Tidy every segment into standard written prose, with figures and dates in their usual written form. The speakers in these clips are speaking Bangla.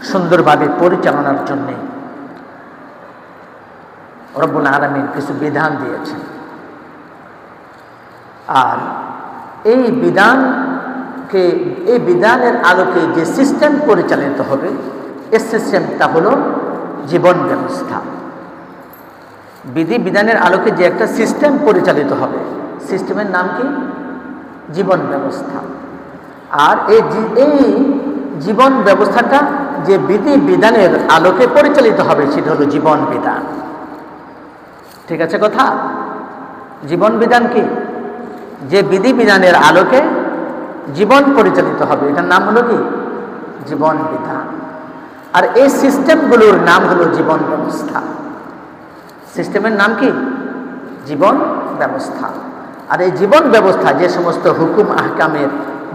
সুন্দরভাবে পরিচালনার জন্যে রব্বুল আলামিন কিছু বিধান দিয়েছেন। আর এই বিধানের আলোকে যে সিস্টেম পরিচালিত হবে, এই সিস্টেমটা হলো জীবন ব্যবস্থা। বিধানের আলোকে যে একটা সিস্টেম পরিচালিত হবে, সিস্টেমের নাম কি? জীবন ব্যবস্থা। আর এই জীবন ব্যবস্থাটা যে বিধানের আলোকে পরিচালিত হবে সেটা হলো জীবন বিধান। ঠিক আছে কথা? জীবন বিধান কি? যে বিধানের আলোকে জীবন পরিচালিত হবে, এটার নাম হলো কি? জীবন বিধান। আর এই সিস্টেমগুলোর নাম হলো জীবন ব্যবস্থা। সিস্টেমের নাম কি? জীবন ব্যবস্থা। আর এই জীবন ব্যবস্থা যে সমস্ত হুকুম আহকামের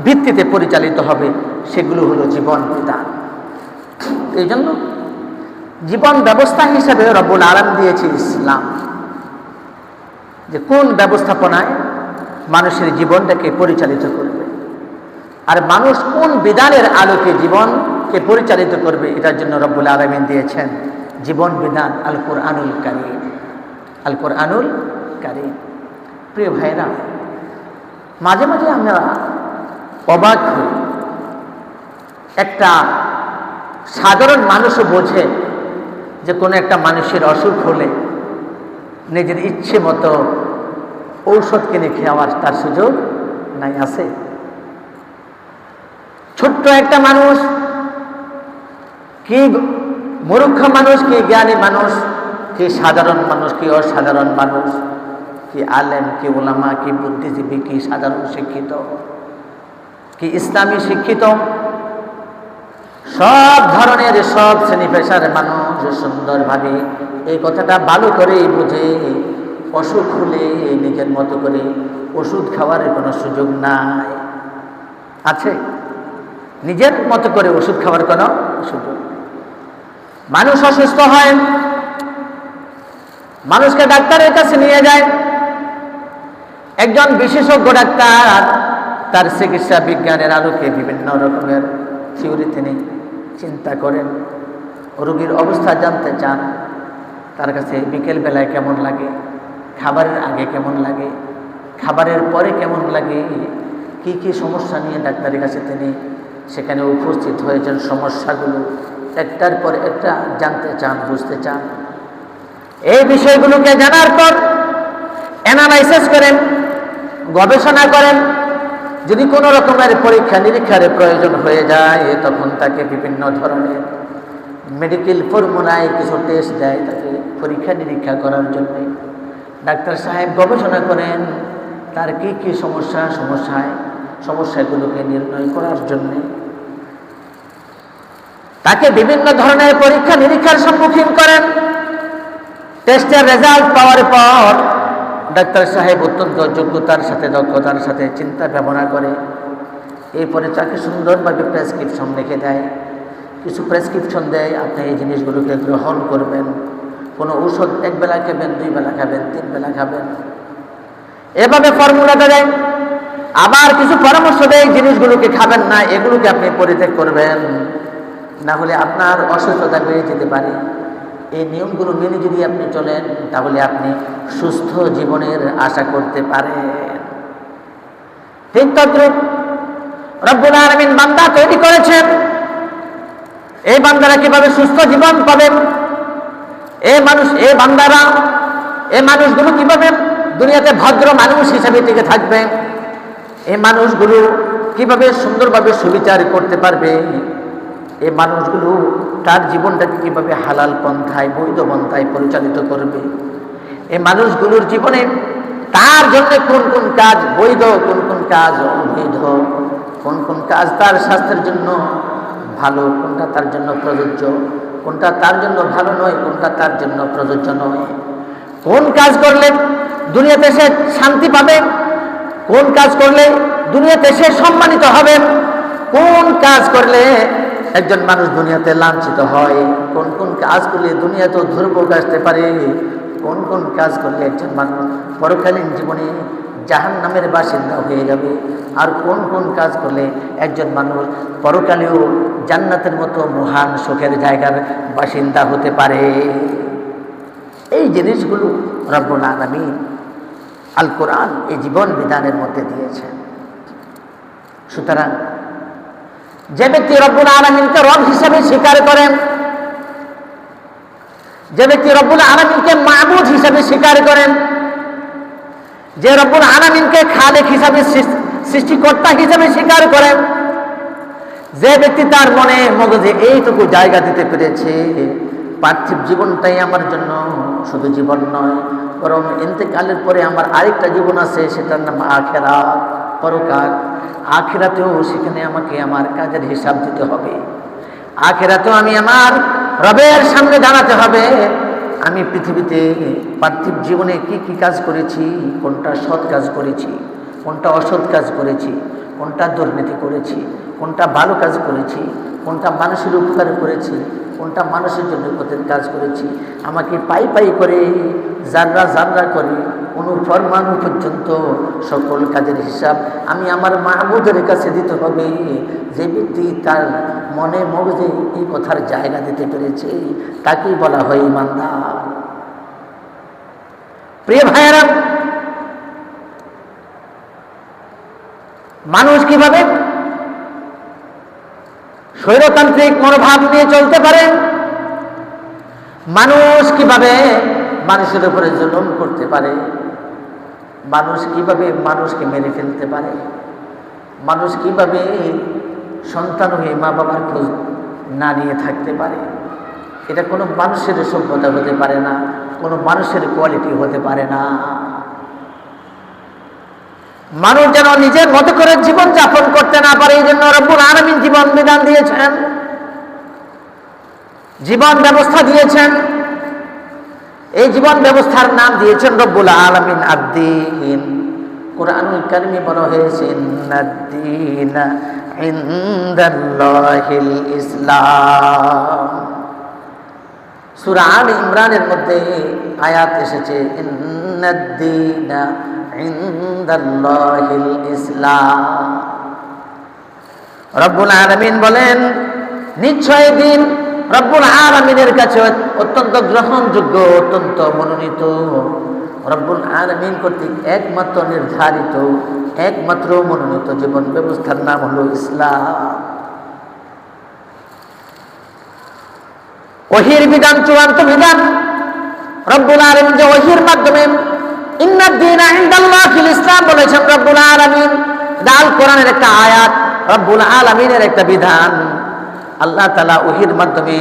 ভিত্তিতে পরিচালিত হবে সেগুলো হলো জীবন বিধান। এই জন্য জীবন ব্যবস্থা হিসেবে রব্বুল আলামিন দিয়েছে ইসলাম, যে কোন ব্যবস্থাপনায় মানুষের জীবনটাকে পরিচালিত করবে, আর মানুষ কোন বিধানের আলোকে জীবনকে পরিচালিত করবে, এটার জন্য রব্বুল আলামিন দিয়েছেন জীবন বিধান, আল কোরআনুল কারীম। আল কোরআনুল কারীম। প্রিয় ভাইরা, মাঝে মাঝে আমরা অবাক হই, একটা সাধারণ মানুষও বোঝে যে কোনো একটা মানুষের অসুখ হলে নিজের ইচ্ছে মতো ঔষধ কিনে খাওয়ার তার সুযোগ নাই। আছে? ছোট্ট একটা মানুষ, কি মূর্খ মানুষ, কি জ্ঞানী মানুষ, কি সাধারণ মানুষ, কি অসাধারণ মানুষ, কি আলেম, কি ওলামা, কি বুদ্ধিজীবী, কি সাধারণ শিক্ষিত, কি ইসলামী শিক্ষিত, সব ধরনের সব শ্রেণী পেশার মানুষ সুন্দরভাবে এই কথাটা ভালো করেই বুঝে অসুখ হলে নিজের মতো করে ওষুধ খাওয়ার কোনো সুযোগ নাই। আছে? নিজের মতো করে ওষুধ খাওয়ার কোনো সুযোগ। মানুষ অসুস্থ হয়, মানুষকে ডাক্তারের কাছে নিয়ে যায়। একজন বিশেষজ্ঞ ডাক্তার তার চিকিৎসা বিজ্ঞানের আলোকে বিভিন্ন রকমের থিওরি তিনি চিন্তা করেন, রোগীর অবস্থা জানতে চান, তার কাছে বিকেল বেলায় কেমন লাগে, খাবারের আগে কেমন লাগে, খাবারের পরে কেমন লাগে, কি কি সমস্যা নিয়ে ডাক্তারের কাছে তিনি সেখানে উপস্থিত হয়েছেন, সমস্যাগুলো একটার পর একটা জানতে চান, বুঝতে চান। এই বিষয়গুলোকে জানার পর অ্যানালাইসিস করেন, গবেষণা করেন। যদি কোনো রকমের পরীক্ষা নিরীক্ষার প্রয়োজন হয়ে যায় তখন তাকে বিভিন্ন ধরনের মেডিকেল ফর্মুলায় কিছু টেস্ট দেয়, তাকে পরীক্ষা নিরীক্ষা করার জন্য ডাক্তার সাহেব গবেষণা করেন তার কি কি সমস্যাগুলোকে নির্ণয় করার জন্য তাকে বিভিন্ন ধরনের পরীক্ষা নিরীক্ষার সম্মুখীন করেন। টেস্টের রেজাল্ট পাওয়ার পর ডাক্তার সাহেব অত্যন্ত যোগ্যতার সাথে, দক্ষতার সাথে চিন্তা ভাবনা করে এরপরে তাকে সুন্দরভাবে প্রেসক্রিপশন লিখে দেয়, কিছু প্রেসক্রিপশন দেয়, আপনি এই জিনিসগুলোকে গ্রহণ করবেন। কোনো ঔষধ এক বেলা খাবেন, 2 বেলা খাবেন, 3 বেলা খাবেন, এভাবে ফর্মুলাটা দেয়। আবার কিছু পরামর্শ দেয়, জিনিসগুলোকে খাবেন না, এগুলোকে আপনি পরিত্যাগ করবেন, না হলে আপনার অসুস্থতা বেড়ে যেতে পারে। এই নিয়মগুলো মেনে যদি আপনি চলেন তাহলে আপনি সুস্থ জীবনের আশা করতে পারেন। ঠিক তদ্রূপ রব্বুল আলামিন বান্দা তৈরি করেছেন। এই বান্দারা কিভাবে সুস্থ জীবন পাবেন, এই মানুষগুলো কিভাবে দুনিয়াতে ভদ্র মানুষ হিসেবে টিকে থাকবে, এই মানুষগুলো কিভাবে সুন্দরভাবে সুবিচার করতে পারবে, এই মানুষগুলো তার জীবনটাকে কিভাবে হালাল পন্থায়, বৈধ পন্থায় পরিচালিত করবে, এই মানুষগুলোর জীবনে তার জন্য কোন কোন কাজ বৈধ, কোন কোন কাজ অবৈধ, কোন কোন কাজ তার স্বাস্থ্যের জন্য ভালো, কোনটা তার জন্য প্রযোজ্য, কোনটা তার জন্য ভালো নয়, কোনটা তার জন্য প্রযোজ্য নয়, কোন কাজ করলে দুনিয়াতে সে শান্তি পাবে, কোন কাজ করলে দুনিয়াতে সে সম্মানিত হবে, কোন কাজ করলে একজন মানুষ দুনিয়াতে লাঞ্ছিত হয়, কোন কোন কাজ করলে দুনিয়াতেও দুর্ভোগ আসতে পারে, কোন কোন কাজ করলে একজন মানুষ পরকালীন জীবনে জাহান্নামের বাসিন্দা হয়ে যাবে। আর কোন কোন কাজ করলে একজন মানুষ পরকালেও জান্নাতের মতো মহান সুখের জায়গার বাসিন্দা হতে পারে। এই জিনিসগুলো রব্বুল আলামিন আল কোরআন এই জীবন বিধানের মধ্যে দিয়েছেন। সুতরাং যে ব্যক্তি রব্বুল আলামিনকে রব হিসেবে স্বীকার করেন, যে ব্যক্তি রব্বুল আলামিনকে মাবুদ হিসেবে স্বীকার করেন, যে রব্বুল আলামিনকে খালেক হিসাবে সৃষ্টিকর্তা হিসেবে স্বীকার করেন, যে ব্যক্তি তার মনে মগজে এইটুকু জায়গা দিতে পেরেছে, পার্থিব জীবনটাই আমার জন্য শুধু জীবন নয়, বরং ইন্তেকালের পরে আমার আরেকটা জীবন আছে, সেটার নাম আখিরাত, পরকাল। আখিরাতেও সেখানে আমাকে আমার কাজের হিসাব দিতে হবে। আখিরাতেও আমি আমার রবের সামনে দাঁড়াতে হবে। আমি পৃথিবীতে পার্থিব জীবনে কি কি কাজ করেছি, কোনটা সৎ কাজ করেছি, কোনটা অসৎ কাজ করেছি, কোনটা দুর্নীতি করেছি, কোনটা ভালো কাজ করেছি, কোনটা মানুষের উপকার করেছি, কোনটা মানুষের জন্য ক্ষতির কাজ করেছি। আমাকে পাই পাই করে, জাররা জাররা করে, অনুপরমাণু পর্যন্ত সকল কাজের হিসাব আমি আমার মাহবুদের কাছে দিতে হবে। যে ব্যক্তি তার মনে মগজে এই কথার জায়গা দিতে পেরেছে, তাকেই বলা হয় ঈমানদার। প্রিয় ভাইয়েরা, মানুষ কিভাবে স্বৈরতান্ত্রিক মনোভাব নিয়ে চলতে পারে, মানুষ কিভাবে মানুষের উপরে জুলুম করতে পারে, মানুষ কিভাবে মানুষকে মেরে ফেলতে পারে, মানুষ কিভাবে সন্তান হয়ে মা বাবার খোঁজ না নিয়ে থাকতে পারে, এটা কোনো মানুষের সভ্যতা হতে পারে না, কোনো মানুষের কোয়ালিটি হতে পারে না। মানুষ যেন নিজের মতো করে জীবন যাপন করতে না পারে, এই জন্য রব্বুল আলামিন জীবন বিধান দিয়েছেন, জীবন ব্যবস্থা দিয়েছেন। এই জীবন ব্যবস্থার নাম দিয়েছেন রব্বুল আলামিন আদ-দ্বীন। কুরআনুল কারীমে বলা হয়েছে ইন্নাদ-দ্বীনা ইনদাল্লাহিল ইসলাম। সূরা আলে ইমরানের মধ্যে আয়াত এসেছে ইন্নাদ-দ্বীনা ইনদাল্লাহিল ইসলাম। রব্বুল আলামিন বলেন, নিশ্চয় দিন রব্বুল আলামিনের কাছে অত্যন্ত গ্রহণযোগ্য, অত্যন্ত মনোনীত, রব্বুল আলামিন কর্তৃক একমাত্র নির্ধারিত, একমাত্র মনোনীত জীবন ব্যবস্থার নাম হলো ইসলাম। ওহীর বিধান চূড়ান্ত বিধান। রব্বুল আলামিন যে ওহীর মাধ্যমে ইন্নাদ-দ্বীনা ইনদাল্লাহিল ইসলাম বলেছেন রব্বুল আলামিন, আল কোরআনের একটা আয়াত, রব্বুল আলামিনের একটা বিধান। আল্লাহ তাআলা ওহীর মাধ্যমে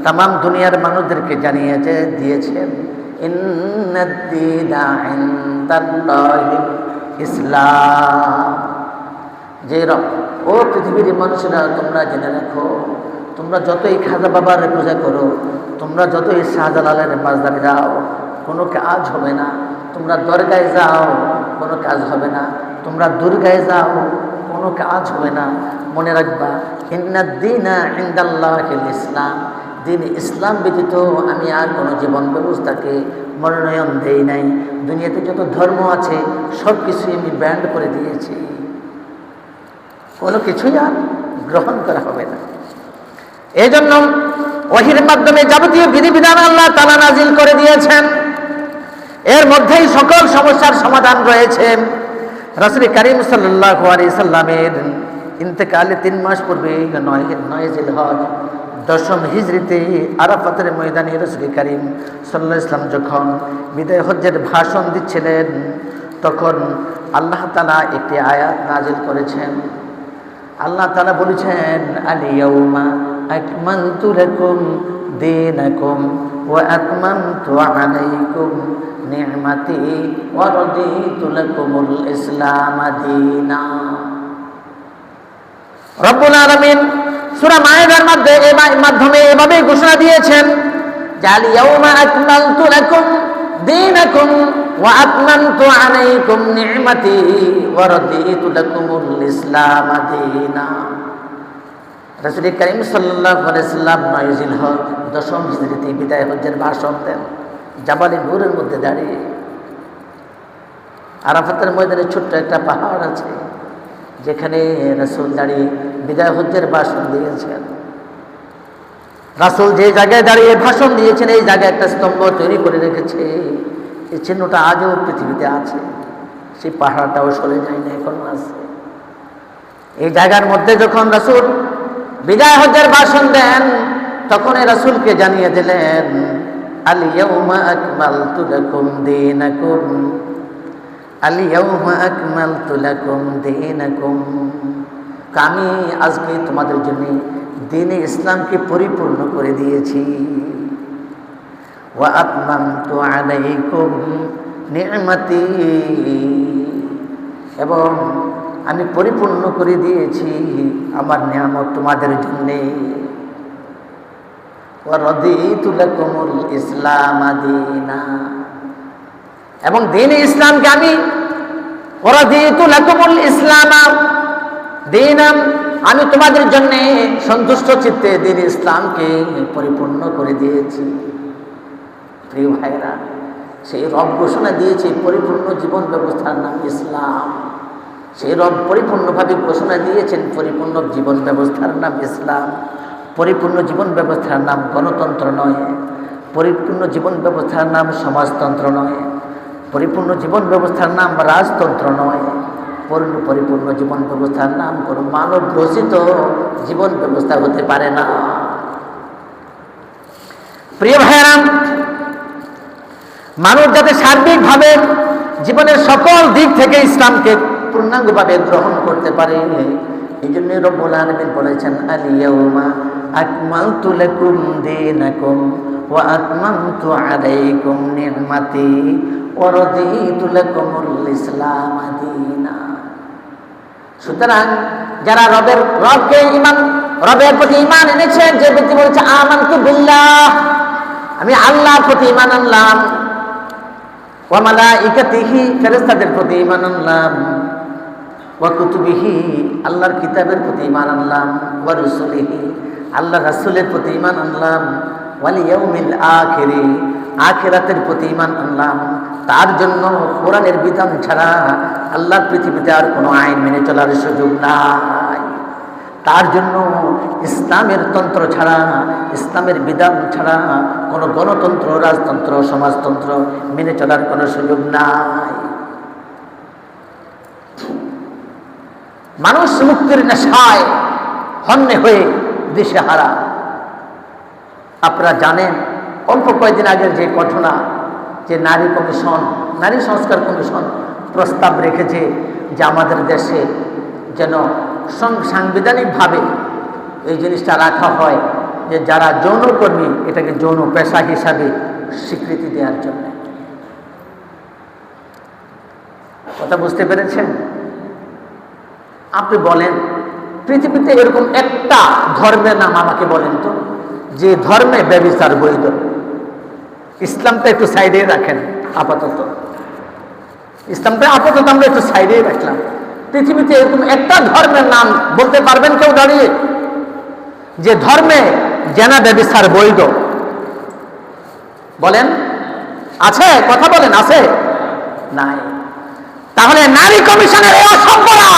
তামাম দুনিয়ার মানুষদেরকে জানিয়ে দিয়েছেন ইন্নাদ-দ্বীনা ইনদাল্লাহিল ইসলাম, যে ও পৃথিবীর মানুষেরা তোমরা জেনে রাখো, তোমরা যতই খাজা বাবার পূজা করো, তোমরা যতই শাহজালালের মাঝদারে যাও, কোনো কাজ হবে না। তোমরা দরগায় যাও, কোনো কাজ হবে না। তোমরা দুর্গায় যাও, কোনো কাজ হবে না। মনে রাখবা ইন্নাদ-দ্বীনা ইনদাল্লাহিল ইসলাম, দিন ইসলাম ব্যতীত আমি আর কোনো জীবন ব্যবস্থাকে মনোনয়ন দেই নাই। দুনিয়াতে যত ধর্ম আছে সব কিছুই আমি ব্যান্ড করে দিয়েছি, কোনো কিছুই আর গ্রহণ করা হবে না। এই জন্য ওহীর মাধ্যমে যাবতীয় বিধিবিধান আল্লাহ তাআলা নাজিল করে দিয়েছেন। এর মধ্যেই সকল সমস্যার সমাধান রয়েছে। রাসূল করিম সাল্লাল্লাহু আলাইহি সাল্লামের ইন্তেকালে 3 মাস পূর্বে 9 জিলহজ 10ম হিজরিতে আরাফাতের ময়দানে রাসূল করিম সাল্লাল্লাহু আলাইহি সাল্লাম যখন বিদায় হজ্জের ভাষণ দিচ্ছিলেন, তখন আল্লাহ তাআলা একটি আয়াত নাজিল করেছেন। আল্লাহ তাআলা বলেছেন, আল-ইয়াউমা আকমালতু লাকুম দীনাকুম ওয়া আতমামতু আলাইকুম নি'মাতি ওয়া রাদিতু লাকুমুল ইসলাম দীনা। রব্বুল আলামিন সূরা মায়েদার মাধ্যমে এভাবে ঘোষণা দিয়েছেন যে আল-ইয়াউমা আকমালতু লাকুম দীনাকুম ওয়া আতমামতু আলাইকুম নি'মাতি ওয়া রাদিতু লাকুমুল ইসলাম দীনা। রাসূল করিম সাল্লাল্লাহু আলাইহি সাল্লাম 9 জিলহজ 10ম হিজরিতে বিদায় হজ্জের ভাষণ দেন, জাবালে নূরের মধ্যে দাঁড়িয়ে। আরাফাতের ময়দানে ছোট্ট একটা পাহাড় আছে, যেখানে রাসূল দাঁড়িয়ে বিদায় হজ্জের ভাষণ দিয়েছেন। রাসূল যে জায়গায় দাঁড়িয়ে ভাষণ দিয়েছেন, এই জায়গায় একটা স্তম্ভ তৈরি করে রেখেছে। এই চিহ্নটা আজও পৃথিবীতে আছে, সেই পাহাড়টাও সরে যায়নি, এখনো আছে। এই জায়গার মধ্যে যখন রাসূল বিদায় হজ্জের ভাষণ দেন, তখন এই রাসূলকে জানিয়ে দিলেন, আল ইয়াউমা আকমালতু লাকুম দীনাকুম, আল ইয়াউমা আকমালতু লাকুম দীনাকুম। আমি আজকে তোমাদের জন্য দ্বীনে ইসলামকে পরিপূর্ণ করে দিয়েছি। ওয়া আতমামতু আলাইকুম নি'মাতি, এবং আমি পরিপূর্ণ করে দিয়েছি আমার নিয়ামত তোমাদের জন্যে। ওয়া রাদিতু লাকুমুল ইসলাম দীনা, এবং দ্বীনে ইসলামকে আমি ওয়া রাদিতু লাকুমুল ইসলাম দীনা, আমি তোমাদের জন্য সন্তুষ্ট চিত্তে দ্বীনে ইসলামকে পরিপূর্ণ করে দিয়েছি। প্রিয় ভাইরা, সেই রব ঘোষণা দিয়েছে পরিপূর্ণ জীবন ব্যবস্থার নাম ইসলাম। সেই রব পরিপূর্ণভাবে ঘোষণা দিয়েছেন পরিপূর্ণ জীবন ব্যবস্থার নাম ইসলাম। পরিপূর্ণ জীবন ব্যবস্থার নাম গণতন্ত্র নয়, পরিপূর্ণ জীবন ব্যবস্থার নাম সমাজতন্ত্র নয়, পরিপূর্ণ জীবন ব্যবস্থার নাম রাজতন্ত্র নয়, পরিপূর্ণ জীবন ব্যবস্থার নাম কোনো মানব রচিত জীবন ব্যবস্থা হতে পারে না। প্রিয় ভাইরা, মানুষ যাতে সার্বিকভাবে জীবনের সকল দিক থেকে ইসলামকে পূর্ণাঙ্গভাবে গ্রহণ করতে পারে, এই জন্য রব্বুল আলামিন বলেছেন, আল ইয়াউমা আকমালতু লাকুম দীনাকুম ওয়া আতমামতু আলাইকুম নি'মাতি ওয়া রাদিতু লাকুমুল ইসলাম দীনা। সুতরাং যারা রবের প্রতি ঈমান এনেছে, যে ব্যক্তি বলেছে আমানতু বিল্লাহ, আমি আল্লাহর প্রতি ঈমান আনলাম, ওয়া মালাইকাতিহি, ফেরেশতাদের প্রতি ঈমান আনলাম, ওয়া কুতুবিহি, আল্লাহর কিতাবের প্রতি ঈমান আনলাম, ওয়া রুসুলিহি, আল্লাহর রাসূলের প্রতি ঈমান আনলাম, ওয়াল ইয়াউমিল আখিরি, আখিরাতের প্রতি ঈমান আনলাম। তার জন্য কোরআনের বিধান ছাড়া আল্লাহর পৃথিবীতে আর কোনো আইন মেনে চলার সুযোগ নাই। তার জন্য ইসলামের তন্ত্র ছাড়া, ইসলামের বিধান ছাড়া কোনো গণতন্ত্র, রাজতন্ত্র, সমাজতন্ত্র মেনে চলার কোনো সুযোগ নাই। মানুষ মুক্তির নেশায় হন্যে হয়ে দিশেহারা। আপনারা জানেন, অল্প কয়েকদিন আগের যে ঘটনা, যে নারী কমিশন, নারী সংস্কার কমিশন প্রস্তাব রেখেছে যে আমাদের দেশে যেন সাংবিধানিকভাবে এই জিনিসটা রাখা হয় যে যারা যৌনকর্মী, এটাকে যৌন পেশা হিসাবে স্বীকৃতি দেওয়ার জন্য। কথা বুঝতে পেরেছেন? আপনি বলেন, পৃথিবীতে এরকম একটা ধর্মের নাম আমাকে বলেন তো, যে ধর্মে ব্যভিচার বৈধ। ইসলামটা একটু সাইডে রাখেন আপাতত, ইসলামটা আপাতত আমরা একটু সাইডে রাখলাম। পৃথিবীতে এরকম একটা ধর্মের নাম বলতে পারবেন কেউ দাঁড়িয়ে, যে ধর্মে জেনা ব্যভিচার বৈধ? বলেন, আছে? কথা বলেন, আছে? নাই। তাহলে নারী কমিশনের এই অসভ্যরা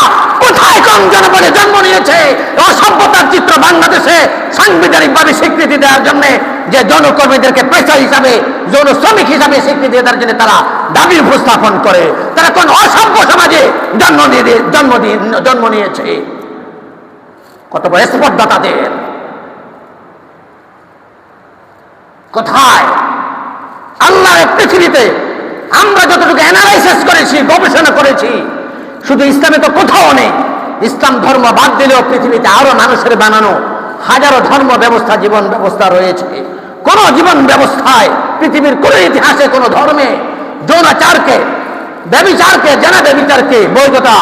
কোথায় কোন জনপদে জন্ম নিয়েছে? অসভ্যতার চিত্র বাংলাদেশে সাংবিধানিকভাবে স্বীকৃতি দেওয়ার জন্য, যে যৌনকর্মীদেরকে পেশা হিসাবে, যৌন শ্রমিক হিসাবে স্বীকৃতি দেওয়ার জন্য তারা দাবির উপস্থাপন করে, তারা কোন অসভ্য সমাজে জন্ম নিয়েছে? কত বড় স্পর্ধা তাদের! কোথায়? আল্লাহর পৃথিবীতে আমরা যতটুকু অ্যানালাইসিস করেছি, গবেষণা করেছি, শুধু ইসলামে তো কোথাও নেই। ইসলাম ধর্ম বাদ দিলেও পৃথিবীতে আরো মানুষের বানানো হাজারো ধর্ম ব্যবস্থা, জীবন ব্যবস্থা রয়েছে। কোন জীবন ব্যবস্থায় পৃথিবীর কোন ইতিহাসে কোন ধর্মে যৌনাচারকে, ব্যভিচারকে, জেনা ব্যভিচারকে বৈধতা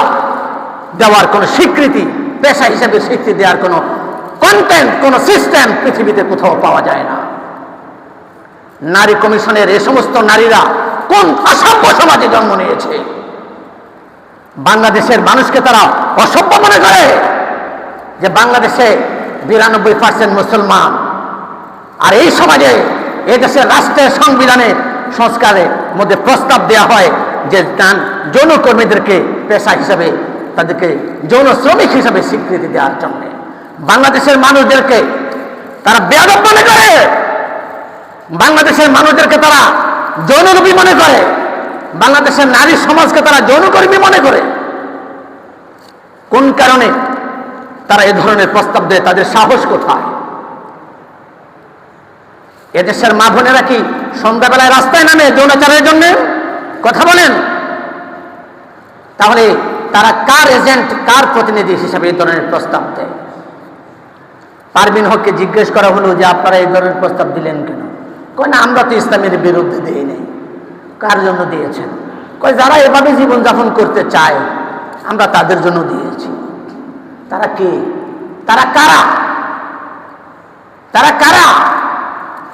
দেওয়ার কোন স্বীকৃতি, পেশা হিসেবে স্বীকৃতি দেওয়ার কোন কন্টেন্ট, কোন সিস্টেম পৃথিবীতে কোথাও পাওয়া যায় না। নারী কমিশনের এই সমস্ত নারীরা কোন অসভ্য সমাজে জন্ম নিয়েছে? বাংলাদেশের মানুষকে তারা অসভ্য মনে করে, যে বাংলাদেশে 92% মুসলমান, আর এই সমাজে এই দেশের রাষ্ট্রের সংবিধানের সংস্কারের মধ্যে প্রস্তাব দেওয়া হয় যে যৌনকর্মীদেরকে পেশা হিসাবে, তাদেরকে যৌন শ্রমিক হিসাবে স্বীকৃতি দেওয়ার জন্য বাংলাদেশের মানুষদেরকে তারা বেয়াদব মনে করে, বাংলাদেশের মানুষদেরকে তারা যৌনরূপী মনে করে, বাংলাদেশের নারী সমাজকে তারা যৌনকর্মী মনে করে। কোন কারণে তারা এ ধরনের প্রস্তাব দেয়? তাদের সাহস কোথায়? এদেশের মা বোনেরা কি সন্ধ্যাবেলায় রাস্তায় নামে যৌনাচারের জন্য? কথা বলেন। তাহলে তারা কার এজেন্ট, কার প্রতিনিধি হিসাবে এই ধরনের প্রস্তাব দেয়? পারভীন হককে জিজ্ঞেস করা হলো যে আপনারা এই ধরনের প্রস্তাব দিলেন কেন? কয় না, আমরা তো ইসলামের বিরুদ্ধে দিই নাই। কার জন্য দিয়েছেন? কয় যারা এভাবে জীবনযাপন করতে চায় আমরা তাদের জন্য দিয়েছি। তারা কে? তারা কারা? তারা কারা?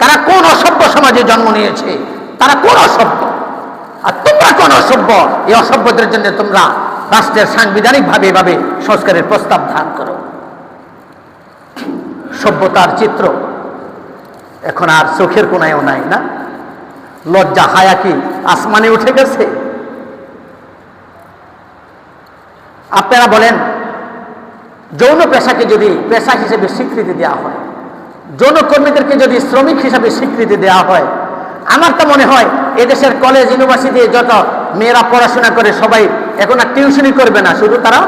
তারা কোন অসভ্য সমাজে জন্ম নিয়েছে? তারা কোন অসভ্য? আর তোমরা কোন অসভ্য? এই অসভ্যদের জন্য তোমরা রাষ্ট্রের সাংবিধানিকভাবে এভাবে সংস্কারের প্রস্তাব ধান করো। সভ্যতার চিত্র এখন আর চোখের কোনায়ও নাই না? লজ্জা হায়া কি আসমানে উঠে গেছে? আপনারা বলেন, যৌন পেশাকে যদি পেশা হিসেবে স্বীকৃতি দেওয়া হয়, যৌনকর্মীদেরকে যদি শ্রমিক হিসাবে স্বীকৃতি দেওয়া হয়, আমার তো মনে হয় এদেশের কলেজ ইউনিভার্সিটি যত মেয়েরা পড়াশোনা করে সবাই এখন আর টিউশনই করবে না, শুধু তারা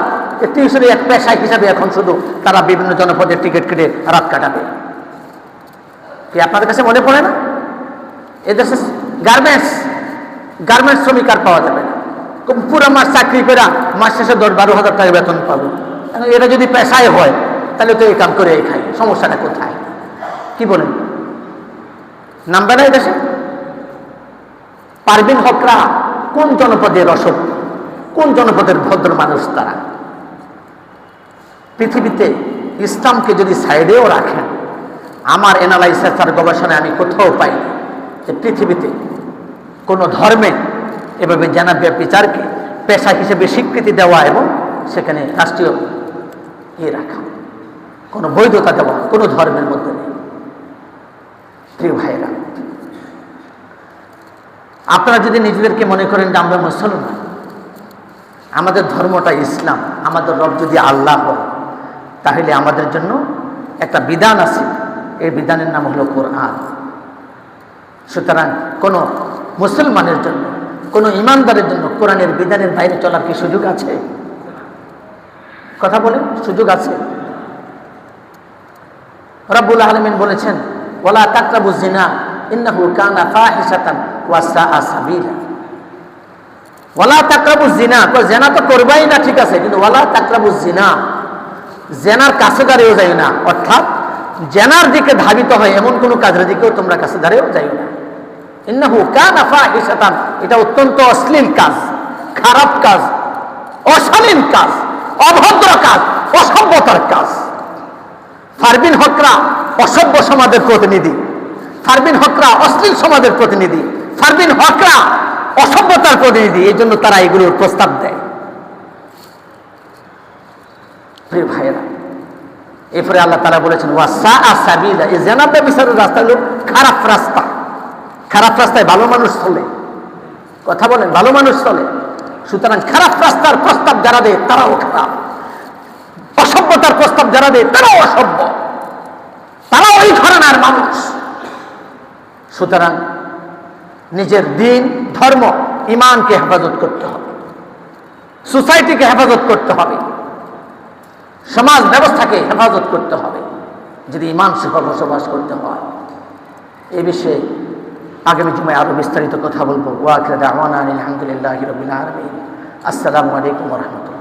টিউশনি এক পেশা হিসাবে এখন শুধু তারা বিভিন্ন জনপদের টিকিট কেটে রাত কাটাবে। কি আপনাদের কাছে মনে পড়ে না? এদেশে গার্মেন্টস শ্রমিক আর পাওয়া যাবে না। পুরো মাস চাকরি করে মাস শেষে 10-12 হাজার টাকা বেতন পাবো। এটা যদি পেশায় হয় তাহলে তো এই কাম করে খাই, সমস্যাটা কোথায়? কি বলেন? নামবে না এদেশে? পারভীন হকরা কোন জনপদের অসভ্য, কোন জনপদের ভদ্র মানুষ? তারা পৃথিবীতে ইসলামকে যদি সাইডেও রাখেন, আমার অ্যানালাইসিস আর গবেষণায় আমি কোথাও পাইনি যে পৃথিবীতে কোনো ধর্মে এভাবে জানাবিয়া বিচারকে পেশা হিসেবে স্বীকৃতি দেওয়া এবং সেখানে রাষ্ট্রীয় রাখা, কোনো বৈধতা দেওয়া কোনো ধর্মের মধ্যে নেই। প্রিয় ভাইরা, আপনারা যদি নিজেদেরকে মনে করেন যে আমরা মুসলমান, আমাদের ধর্মটা ইসলাম, আমাদের রব যদি আল্লাহ হয়, তাহলে আমাদের জন্য একটা বিধান আছে, এই বিধানের নাম হলো কোরআন। সুতরাং কোনো মুসলমানের জন্য, কোনো ইমানদারের জন্য কোরআনের বিধানের বাইরে চলার কি সুযোগ আছে? কথা বলেন, সুযোগ আছে? রব্বুল আলামিন বলেছেন, ওয়ালা তাকরাবুজ জিনা ইন্নাহু কানা ফাহিশাতান ওয়া সাআ সাবিলা। ওয়ালা তাকরাবুজ জিনা, জিনা তো করবাই না, ঠিক আছে, কিন্তু ওয়ালা তাকরাবুজ জিনা, জেনার কাছে দাঁড়িয়েও যাই না, অর্থাৎ জেনার দিকে ধাবিত হয় এমন কোনো কাজের দিকেও তোমরা কাছে দাঁড়িয়েও যাই না। ইন্নাহু কানা ফাহিশাতান, এটা অত্যন্ত অশ্লীল কাজ, খারাপ কাজ, অশালীন কাজ, অভদ্র কাজ, অসভ্যতার কাজ। পারভীন হকরা অসভ্য সমাজের প্রতিনিধি, পারভীন হকরা অশ্লীল সমাজের প্রতিনিধি, পারভীন হকরা অসভ্যতার প্রতিনিধি, এই জন্য তারা এগুলোর প্রস্তাব দেয়। প্রিয় ভাইয়েরা, এরপরে আল্লাহ তাআলা বলেছেন ওয়াসা আসাবিলা, এই জেনা ব্যভিচারের রাস্তা হলো খারাপ রাস্তা। খারাপ রাস্তায় ভালো মানুষ চলে, কথা বলেন, ভালো মানুষ চলে। সুতরাং খারাপ রাস্তার প্রস্তাব যারা দেয় তারাও খারাপ, অসভ্যতার প্রস্তাব যারা দেয় তারাও অসভ্য, তারা ওই ঘরানার মানুষ। সুতরাং নিজের দিন, ধর্ম, ইমানকে হেফাজত করতে হবে, সোসাইটিকে হেফাজত করতে হবে, সমাজ ব্যবস্থাকে হেফাজত করতে হবে যদি ইমান সহ বসবাস করতে হয়। এই বিষয়ে আগামী জুমায় আরো বিস্তারিত কথা বলবো। ওয়া আখিরু দাওয়ানা আলহামদুলিল্লাহি রাব্বিল আলামিন। আসসালামু আলাইকুম ওয়া রাহমাতুল্লাহ।